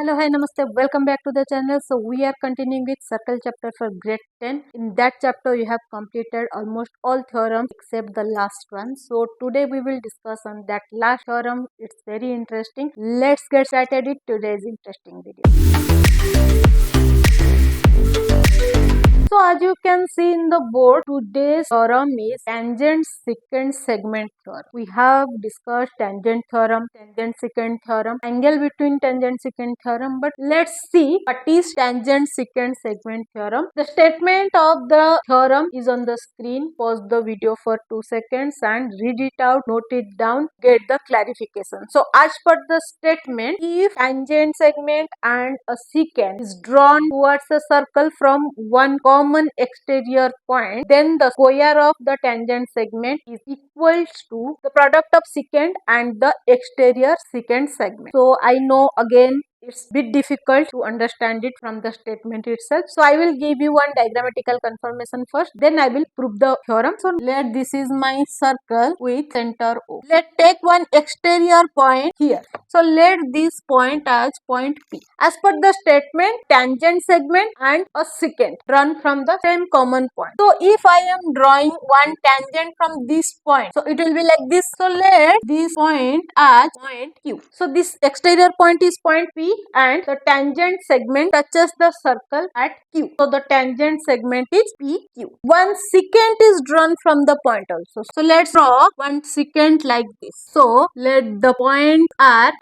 Hello, hi, namaste. Welcome back to the channel. So we are continuing with circle chapter for grade 10. In that chapter, you have completed almost all theorems except the last one. So today we will discuss on that last theorem. It's very interesting. Let's get started with today's interesting video. So as you can see in the board, today's theorem is Tangent-Secant-Segment Theorem. We have discussed tangent theorem, tangent-secant theorem, angle between tangent-secant theorem. But let's see what is Tangent-Secant-Segment Theorem. The statement of the theorem is on the screen. Pause the video for 2 seconds and read it out, note it down, get the clarification. So as per the statement, if tangent segment and a secant is drawn towards a circle from one common exterior point, then the square of the tangent segment is equals to the product of secant and the exterior secant segment. So I know again it's a bit difficult to understand it from the statement itself. So I will give you one diagrammatical confirmation first, then I will prove the theorem. So let this is my circle with center O. Let's take one exterior point here. So let this point as point P. As per the statement, tangent segment and a secant run from the same common point. So if I am drawing one tangent from this point, so it will be like this. So let this point as point Q. So this exterior point is point P and the tangent segment touches the circle at Q. So the tangent segment is PQ. One secant is drawn from the point also. So let's draw one secant like this. So let the point R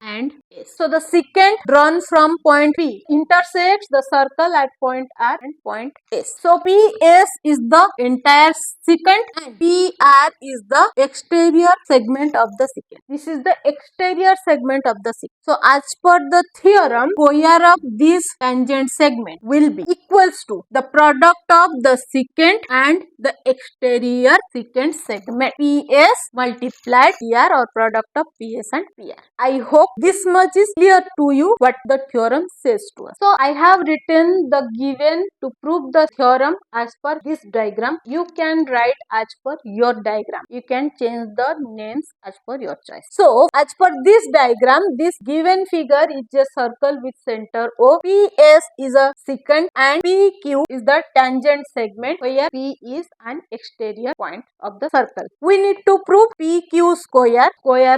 and S. So the secant drawn from point P intersects the circle at point R and point S. So PS is the entire secant and PR is the exterior segment of the secant. This is the exterior segment of the secant. So as per the theorem, square of this tangent segment will be equals to the product of the secant and the exterior secant segment. PS multiplied PR or product of PS and PR. I hope this much is clear to you what the theorem says to us. So I have written the given to prove the theorem as per this diagram. You can write as per your diagram. You can change the names as per your choice. So as per this diagram, this given figure is a circle with center O. PS is a secant and PQ is the tangent segment where P is an exterior point of the circle. We need to prove PQ square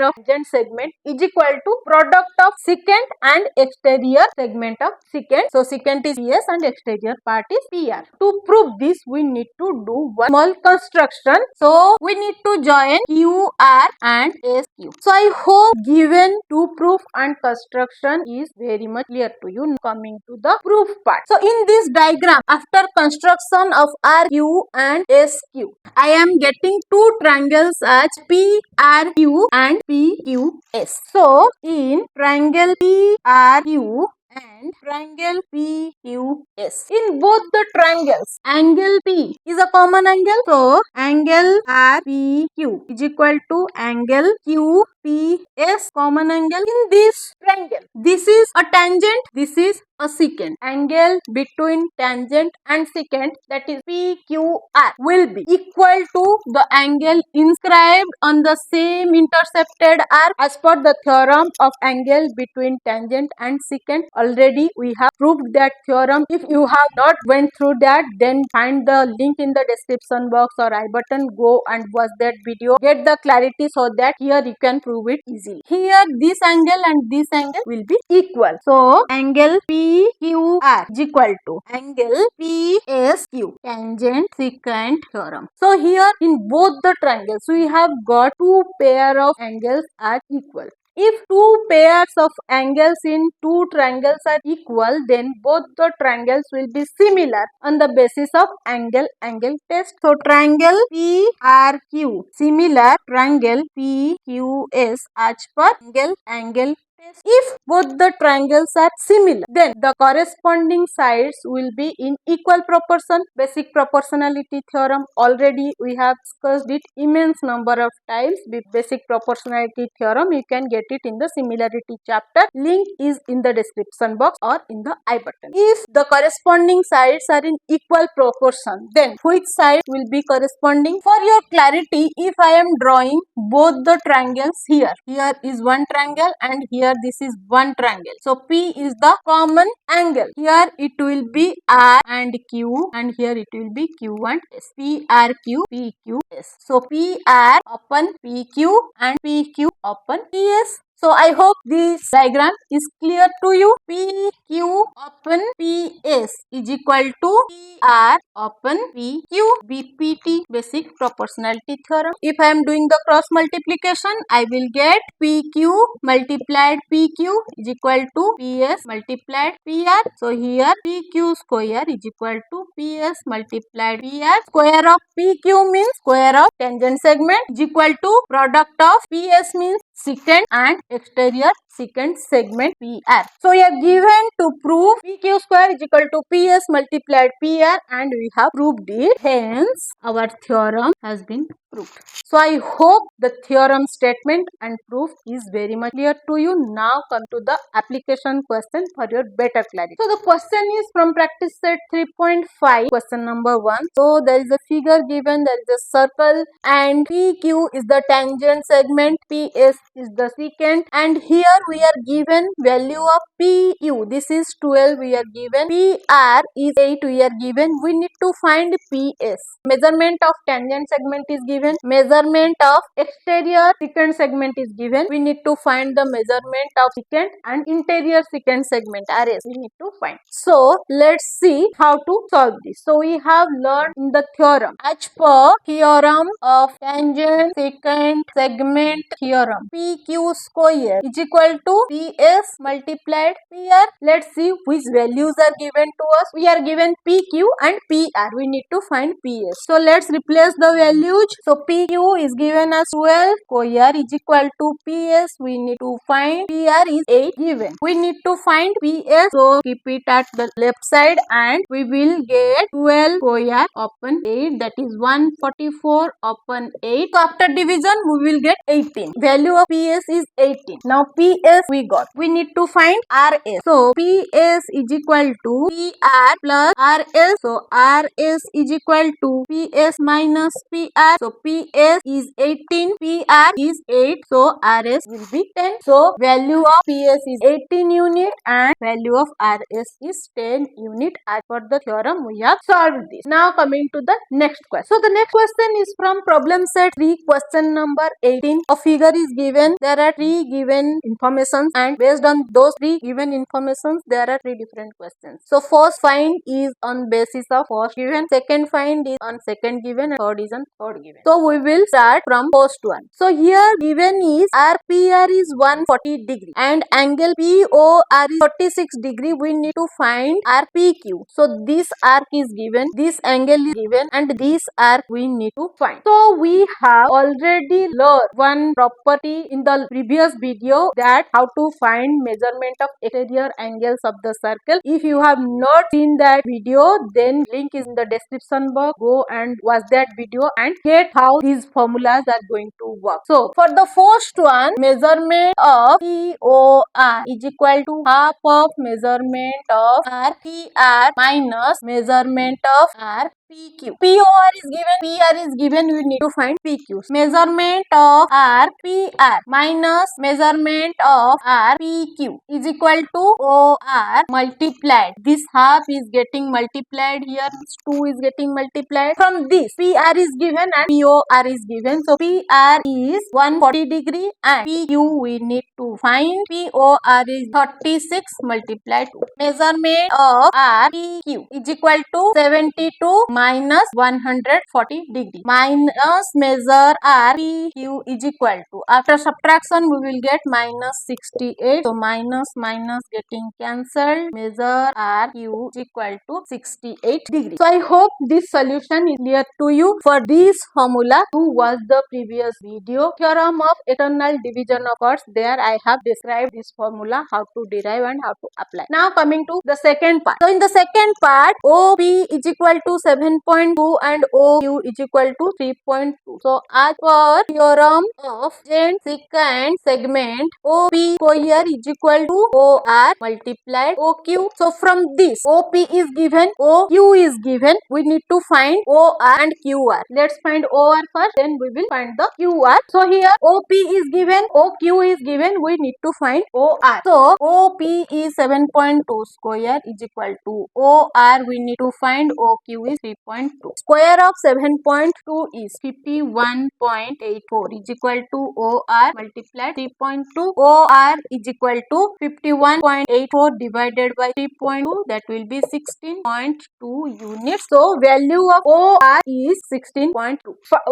of tangent segment is equal to product of secant and exterior segment of secant. So secant is PS and exterior part is PR. To prove this, we need to do one small construction. So we need to join QR and SQ. So I hope given to proof and construction is very much clear to you. Coming to the proof part. So in this diagram, after construction of RQ and SQ, I am getting two triangles as PRQ and PQS. So in triangle PRQ and triangle PQS. In both the triangles, angle P is a common angle. So angle RPQ is equal to angle QPS, common angle in this triangle. This is a tangent, this is a secant. Angle between tangent and secant, that is PQR, will be equal to the angle inscribed on the same intercepted arc as per the theorem of angle between tangent and secant. Already we have proved that theorem. If you have not went through that, then find the link in the description box or I button. Go and watch that video. Get the clarity so that here you can prove it easily. Here this angle and this angle will be equal. So angle PQR is equal to angle PSQ, tangent secant theorem. So here in both the triangles we have got two pair of angles are equal. If two pairs of angles in two triangles are equal, then both the triangles will be similar on the basis of angle test. So triangle PRQ similar triangle PQS as per angle test. If both the triangles are similar, then the corresponding sides will be in equal proportion. Basic proportionality theorem, already we have discussed it immense number of times. With basic proportionality theorem, you can get it in the similarity chapter. Link is in the description box or in the I button. If the corresponding sides are in equal proportion, then which side will be corresponding? For your clarity, if I am drawing both the triangles here is one triangle and here this is one triangle. So P is the common angle. Here it will be R and Q, and here it will be Q and S. PRQ, PQS. So PR upon PQ and PQ upon PS. So I hope this diagram is clear to you. PQ upon PS is equal to PR upon PQ. BPT, basic proportionality theorem. If I am doing the cross multiplication, I will get PQ multiplied PQ is equal to PS multiplied PR. So here PQ square is equal to PS multiplied PR. Square of PQ means square of tangent segment is equal to product of PS means secant and exterior secant segment PR. So we are given to prove PQ square is equal to PS multiplied PR, and we have proved it. Hence, our theorem has been proved. So I hope the theorem statement and proof is very much clear to you. Now come to the application question for your better clarity. So the question is from practice set 3.5, question number 1. So there is a figure given, there is a circle, and PQ is the tangent segment, PS is the secant, and here we are given value of PU. This is 12 we are given. PR is 8 we are given. We need to find PS. Measurement of tangent segment is given. Measurement of exterior secant segment is given. We need to find the measurement of secant and interior secant segment, RS. We need to find. So let's see how to solve this. So we have learned in the theorem. As per theorem of tangent secant segment theorem, PQ square is equal to PS multiplied PR. Let's see which values are given to us. We are given PQ and PR. We need to find PS. So let's replace the values. So PQ is given as 12. Square is equal to PS. We need to find PR is 8 given. We need to find PS. So keep it at the left side and we will get 12 square upon 8, that is 144 upon 8. So after division we will get 18. Value of PS is 18. Now PS we got. We need to find RS. So PS is equal to PR plus RS. So RS is equal to PS minus PR. So PS is 18. PR is 8. So RS will be 10. So value of PS is 18 unit and value of RS is 10 unit. As per the theorem we have solved this. Now coming to the next question. So the next question is from problem set 3, question number 18. A figure is given. There are 3 given informations, and based on those 3 given informations there are 3 different questions. So first find is on basis of first given, second find is on second given, and third is on third given. So we will start from first one. So here given is RPR is 140 degree and angle POR is 36 degree. We need to find RPQ. So this arc is given, this angle is given, and this arc we need to find. So we have already learned one property in the previous video, that how to find measurement of exterior angles of the circle. If you have not seen that video, then link is in the description box. Go and watch that video and get how these formulas are going to work. So for the first one, measurement of POR is equal to half of measurement of RPR minus measurement of RPQ. POR is given, PR is given, we need to find PQ. Measurement of RPR minus measurement of RPQ is equal to OR multiplied. This half is getting multiplied here, 2 is getting multiplied. From this, PR is given and POR is given. So PR is 140 degree and PQ we need to find. POR is 36 multiplied 2. Measurement of RPQ is equal to 72 minus 140 degree. Minus measure RPQ is equal to, after subtraction we will get minus 68. So minus minus getting cancelled. Measure RQ is equal to 68 degree. So I hope this solution is clear to you. For this formula, to watch the previous video, theorem of eternal division of chords, there I have described this formula, how to derive and how to apply. Now coming to the second part. So in the second part, OP is equal to 7 7.2 and OQ is equal to 3.2. So as per theorem of tangent-secant segment, OP square is equal to OR multiplied OQ. So from this, OP is given, OQ is given. We need to find OR and QR. Let's find OR first, then we will find the QR. So here OP is given, OQ is given. We need to find OR. So OP is 7.2 square is equal to OR. We need to find OQ is 3.2. Square of 7.2 is 51.84 is equal to OR multiplied 3.2. OR is equal to 51.84 divided by 3.2, that will be 16.2 units. So value of OR is 16.2.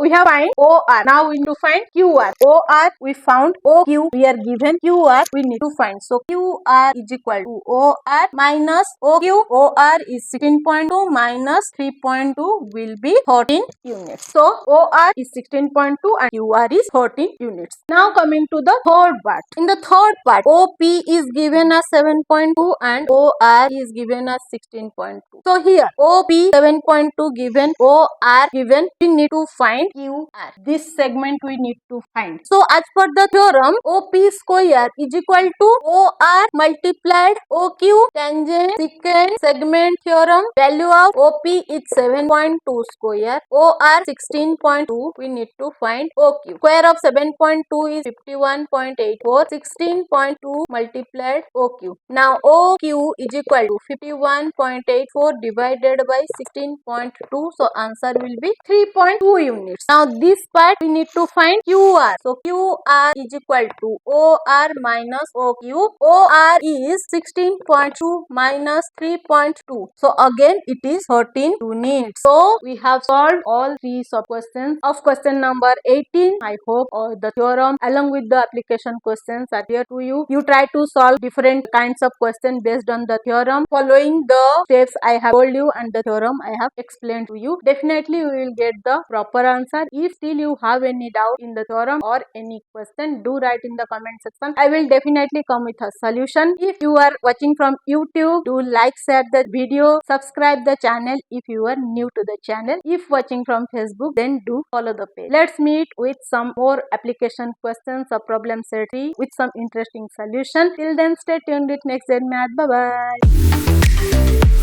We have find OR. Now we need to find QR. OR we found, OQ we are given, QR we need to find. So QR is equal to OR minus OQ. OR is 16.2 minus 3.2 will be 13 units. So OR is 16.2 and QR is 13 units. Now coming to the third part. In the third part, OP is given as 7.2 and OR is given as 16.2. So here OP 7.2 given, OR given, we need to find QR. This segment we need to find. So as per the theorem, OP square is equal to OR multiplied OQ. Tangent-Secant Segment Theorem. Value of OP is 7.2 square, OR 16.2. We need to find OQ. Square of 7.2 is 51.84. 16.2 multiplied OQ. Now OQ is equal to 51.84 divided by 16.2. So answer will be 3.2 units. Now this part we need to find QR. So QR is equal to OR minus OQ. OR is 16.2 minus 3.2. So again it is 13 units. So we have solved all three sub questions of question number 18. I hope the theorem along with the application questions are clear to you. You try to solve different kinds of questions based on the theorem, following the steps I have told you and the theorem I have explained to you. Definitely you will get the proper answer. If still you have any doubt in the theorem or any question, do write in the comment section. I will definitely come with a solution. If you are watching from YouTube, do like, share the video, subscribe the channel if you are new to the channel. If watching from Facebook, then do follow the page. Let's meet with some more application questions or problem set 3 with some interesting solution. Till then, stay tuned with Nextgen Math. Bye bye.